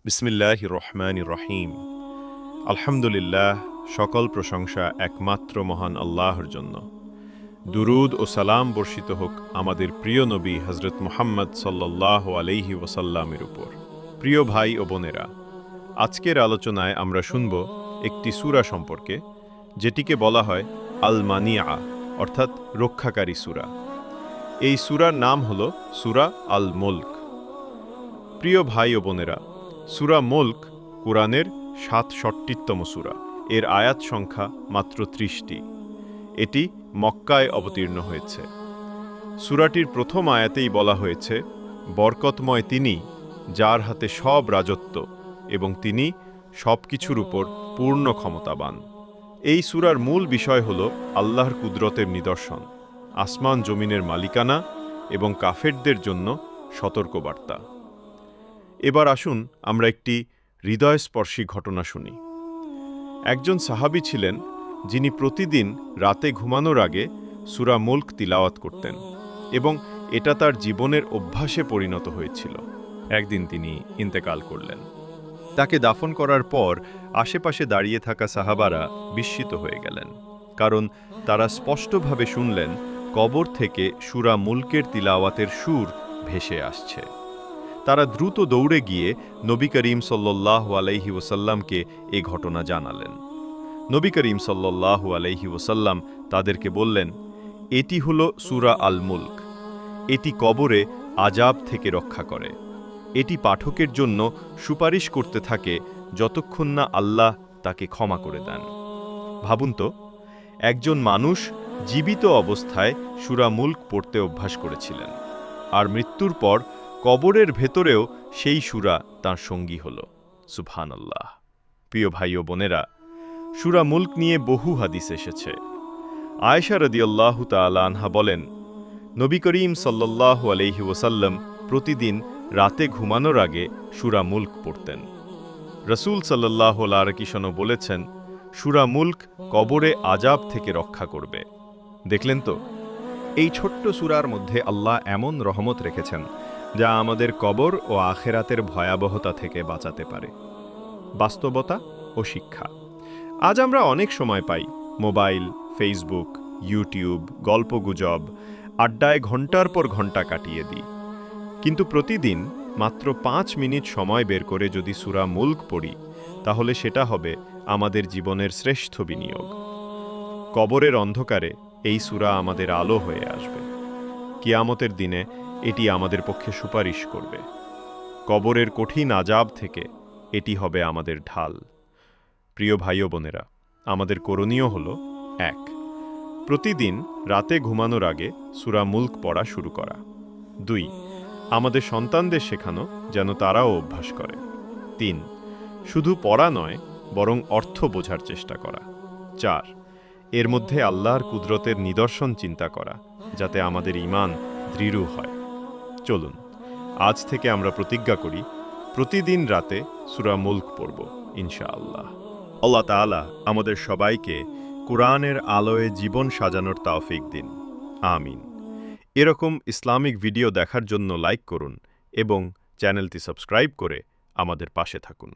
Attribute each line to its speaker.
Speaker 1: বিসমিল্লাহির রহমানির রহিম। আলহামদুলিল্লাহ, সকল প্রশংসা একমাত্র মহান আল্লাহর জন্য। দুরুদ ও সালাম বর্ষিত হোক আমাদের প্রিয় নবী হজরত মুহাম্মদ সাল্লাল্লাহু আলাইহি ওয়াসাল্লামের উপর। প্রিয় ভাই ও বোনেরা, আজকের আলোচনায় আমরা শুনব একটি সূরা সম্পর্কে, যেটিকে বলা হয় আল মানিয়া, অর্থাৎ রক্ষাকারী সূরা। এই সূরার নাম হল সূরা আল মুলক। প্রিয় ভাই ও বোনেরা, সূরা মুলক কুরআনের ৬৭তম সূরা। এর আয়াত সংখ্যা মাত্র ৩০টি। এটি মক্কায় অবতীর্ণ হয়েছে। সূরাটির প্রথম আয়াতেই বলা হয়েছে, বরকতময় তিনি, যার হাতে সব রাজত্ব, এবং তিনি সব কিছুর উপর পূর্ণ ক্ষমতাবান। এই সূরার মূল বিষয় হল আল্লাহর কুদরতের নিদর্শন, আসমান জমিনের মালিকানা এবং কাফেরদের জন্য সতর্কবার্তা। এবার আসুন আমরা একটি হৃদয়স্পর্শী ঘটনা শুনি। একজন সাহাবী ছিলেন, যিনি প্রতিদিন রাতে ঘুমানোর আগে সূরা মুলক তিলাওয়াত করতেন, এবং এটা তার জীবনের অভ্যাসে পরিণত হয়েছিল। একদিন তিনি ইন্তেকাল করলেন। তাকে দাফন করার পর আশেপাশে দাঁড়িয়ে থাকা সাহাবারা বিস্মিত হয়ে গেলেন, কারণ তারা স্পষ্টভাবে শুনলেন কবর থেকে সূরা মুলকের তিলাওয়াতের সুর ভেসে আসছে। তারা দ্রুত দৌড়ে গিয়ে নবী করিম সাল্লাল্লাহু আলাইহি ওয়াসাল্লামকে এ ঘটনা জানালেন। নবী করিম সাল্লাল্লাহু আলাইহি ওয়াসাল্লাম তাদেরকে বললেন, এটি হলো সূরা আল মুলক। এটি কবরে আযাব থেকে রক্ষা করে। এটি পাঠকের জন্য সুপারিশ করতে থাকে যতক্ষণ না আল্লাহ তাকে ক্ষমা করে দেন। ভাবুন তো, একজন মানুষ জীবিত অবস্থায় সূরা মুলক পড়তে অভ্যাস করেছিলেন, আর মৃত্যুর পর কবরের ভেতরেও সেই সূরা তাঁর সঙ্গী হল। সুবহানাল্লাহ। প্রিয় ভাই ও বোনেরা, সূরা মুলক নিয়ে বহু হাদিস এসেছে। আয়েশা রাদিয়াল্লাহু তাআলা আনহা বলেন, নবী করিম সাল্লাল্লাহু আলাইহি ওয়াসাল্লাম প্রতিদিন রাতে ঘুমানোর আগে সূরা মুলক পড়তেন। রাসূল সাল্লাল্লাহু আলাইহি ওয়াসাল্লাম বলেছেন, সূরা মুলক কবরে আযাব থেকে রক্ষা করবে। দেখলেন তো,
Speaker 2: এই ছোট্ট সূরার মধ্যে আল্লাহ এমন রহমত রেখেছেন যা আমাদের কবর ও আখিরাতের ভয়াবহতা থেকে বাঁচাতে পারে। বাস্তবতা ও শিক্ষা। আজ আমরা অনেক সময় পাই মোবাইল, ফেসবুক, ইউটিউব, গল্পগুজব, আড্ডায় ঘন্টার পর ঘন্টা কাটিয়ে দিই। কিন্তু প্রতিদিন মাত্র ৫ মিনিট সময় বের করে যদি সূরা মুলক পড়ি, তাহলে সেটা হবে আমাদের জীবনের শ্রেষ্ঠ বিনিয়োগ। কবরের অন্ধকারে এই সূরা আমাদের আলো হয়ে আসবে। কিয়ামতের দিনে এটি আমাদের পক্ষে সুপারিশ করবে। কবরের কঠিন আযাব থেকে এটি হবে আমাদের ঢাল। প্রিয় ভাই ও বোনেরা, আমাদের করণীয় হল ১. প্রতিদিন রাতে ঘুমানোর আগে সূরা মুলক পড়া শুরু করা। ২. আমাদের সন্তানদের শেখানো যেন তারাও অভ্যাস করে। ৩. শুধু পড়া নয়, বরং অর্থ বোঝার চেষ্টা করা। ৪. এর মধ্যে আল্লাহর কুদরতের নিদর্শন চিন্তা করা, যাতে আমাদের ঈমান দৃঢ় হয়। চলুন, আজ থেকে আমরা প্রতিজ্ঞা করি, প্রতিদিন রাতে সূরা মুলক পড়ব ইনশাআল্লাহ। আল্লাহ তাআলা আমাদের সবাইকে কুরআনের আলোয় জীবন সাজানোর তৌফিক দিন। আমিন। এরকম ইসলামিক ভিডিও দেখার জন্য লাইক করুন এবং চ্যানেলটি সাবস্ক্রাইব করে আমাদের পাশে থাকুন।